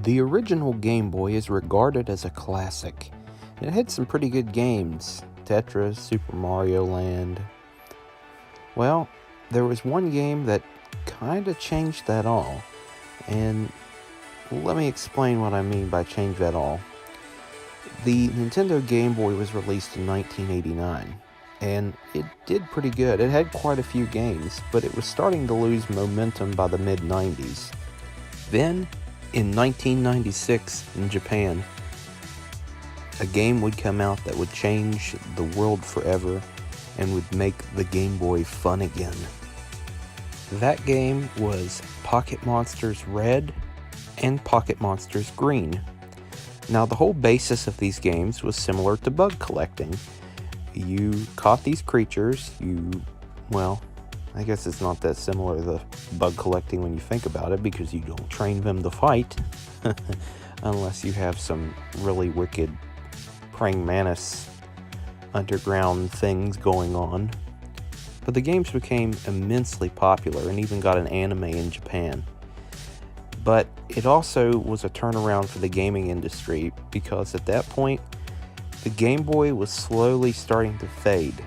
The original Game Boy is regarded as a classic. It had some pretty good games. Tetris, Super Mario Land. Well, there was one game that kind of changed that all. And let me explain what I mean by change that all. The Nintendo Game Boy was released in 1989. And it did pretty good. It had quite a few games, but it was starting to lose momentum by the mid-90s. Then, in 1996, in Japan, a game would come out that would change the world forever and would make the Game Boy fun again. That game was Pocket Monsters Red and Pocket Monsters Green. Now, the whole basis of these games was similar to bug collecting. You caught these creatures, I guess it's not that similar to bug collecting when you think about it, because you don't train them to fight, unless you have some really wicked praying mantis underground things going on. But the games became immensely popular and even got an anime in Japan. But it also was a turnaround for the gaming industry, because at that point, the Game Boy was slowly starting to fade.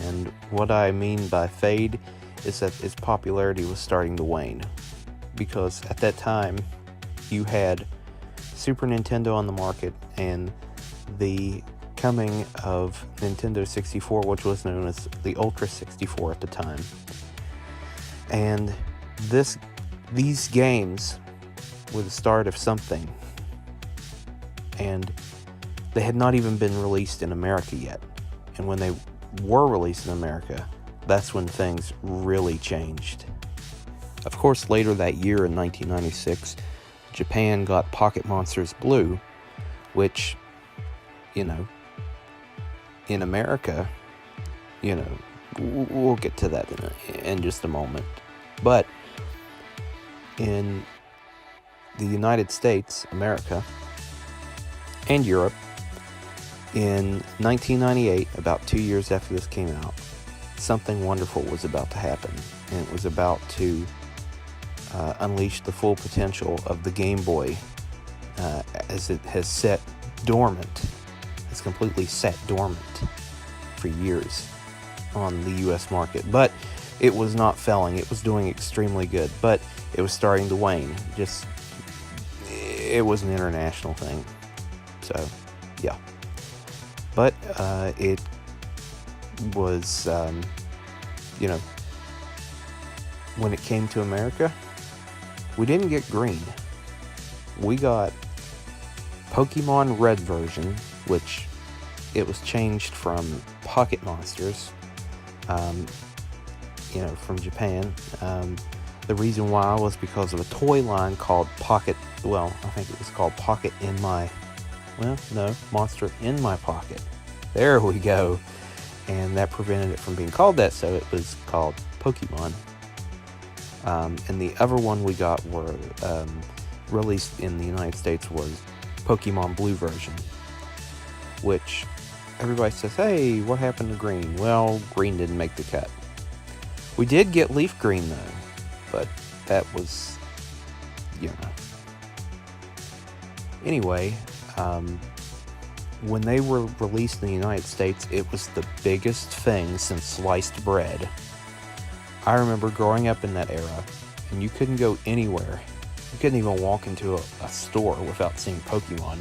And what I mean by fade is that its popularity was starting to wane. Because at that time, you had Super Nintendo on the market and the coming of Nintendo 64, which was known as the Ultra 64 at the time. And these games were the start of something. And they had not even been released in America yet. And when they were released in America, that's when things really changed. Of course, later that year in 1996, Japan got Pocket Monsters Blue, which, in America, we'll get to that in just a moment. But in the United States, America, and Europe, in 1998, about 2 years after this came out, something wonderful was about to happen. And it was about to unleash the full potential of the Game Boy, as it has sat dormant. It's completely sat dormant for years on the US market. But it was not failing. It was doing extremely good. But it was starting to wane. It was an international thing. So, yeah. But it was, when it came to America, we didn't get green. We got Pokemon Red version, which it was changed from Pocket Monsters, from Japan. The reason why was because of a toy line called Pocket, I think it was called Monster in My Pocket. There we go. And that prevented it from being called that, so it was called Pokemon. And the other one we got were released in the United States was Pokemon Blue version, which everybody says, hey, what happened to green? Well, green didn't make the cut. We did get leaf green, though, but that was, Anyway, when they were released in the United States, it was the biggest thing since sliced bread. I remember growing up in that era, and you couldn't go anywhere. You couldn't even walk into a store without seeing Pokemon.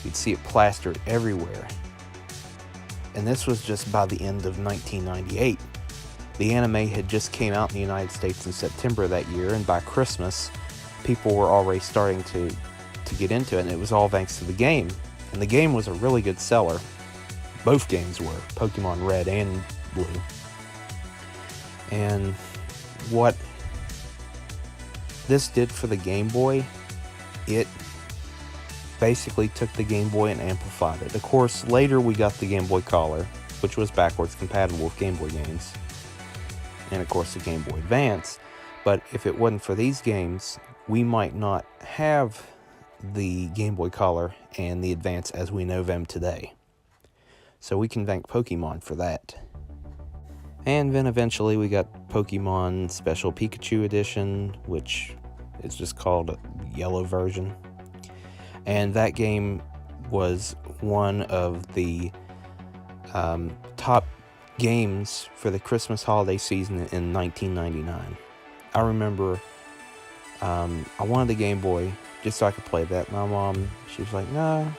You'd see it plastered everywhere. And this was just by the end of 1998. The anime had just came out in the United States in September that year, and by Christmas, people were already starting to get into it, and it was all thanks to the game. And the game was a really good seller. Both games were, Pokemon Red and Blue. And what this did for the Game Boy, it basically took the Game Boy and amplified it. Of course, later we got the Game Boy Color, which was backwards compatible with Game Boy games. And of course the Game Boy Advance. But if it wasn't for these games, we might not have the Game Boy Color and the Advance as we know them today. So we can thank Pokemon for that. And then eventually we got Pokemon Special Pikachu Edition, which is just called a yellow version. And that game was one of the top games for the Christmas holiday season in 1999. I remember I wanted the Game Boy just so I could play that. My mom, she was like, no,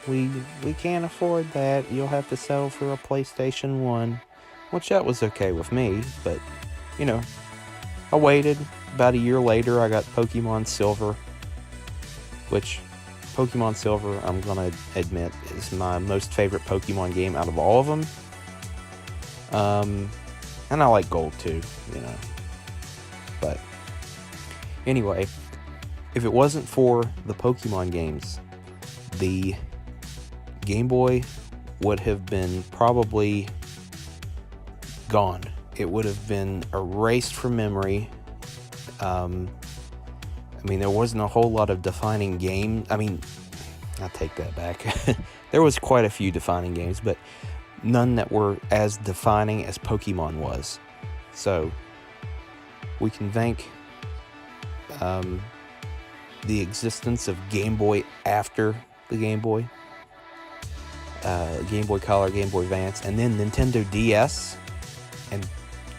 we can't afford that. You'll have to settle for a PlayStation 1. Which that was okay with me, but, you know, I waited. About a year later, I got Pokemon Silver, which Pokemon Silver, I'm going to admit, is my most favorite Pokemon game out of all of them. And I like Gold too, you know. But anyway, if it wasn't for the Pokemon games, the Game Boy would have been probably gone. It would have been erased from memory. I mean, there wasn't a whole lot of defining games. I mean, I'll take that back. There was quite a few defining games, but none that were as defining as Pokemon was. So we can thank the existence of Game Boy after the Game Boy. Game Boy Color, Game Boy Advance, and then Nintendo DS and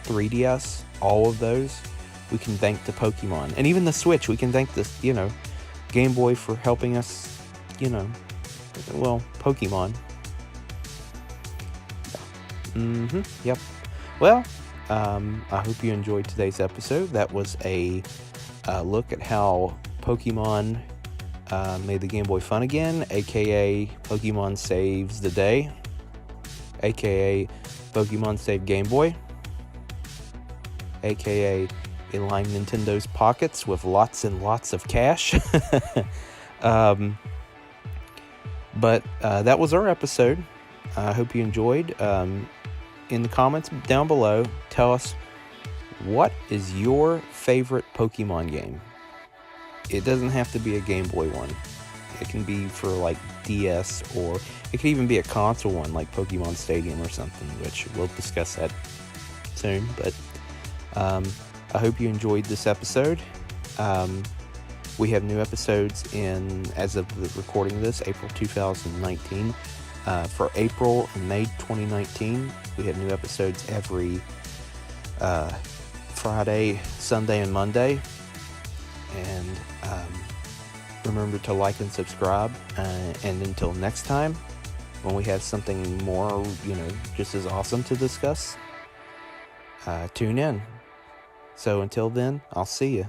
3DS, all of those, we can thank the Pokemon. And even the Switch, we can thank this, Game Boy for helping us, Pokemon. Yep. Well, I hope you enjoyed today's episode. That was a look at how Pokemon made the Game Boy fun again, aka Pokemon saves the day, aka Pokemon saved Game Boy, aka it lined Nintendo's pockets with lots and lots of cash. But that was our episode. I hope you enjoyed. In the comments down below, tell us, what is your favorite Pokemon game? It doesn't have to be a Game Boy one. It can be for like DS, or it could even be a console one like Pokemon Stadium or something, which we'll discuss that soon. But I hope you enjoyed this episode. We have new episodes as of the recording of this, April 2019. For April and May 2019, we have new episodes every Friday, Sunday, and Monday. And remember to like and subscribe. And until next time, when we have something more, just as awesome to discuss, tune in. So until then, I'll see you.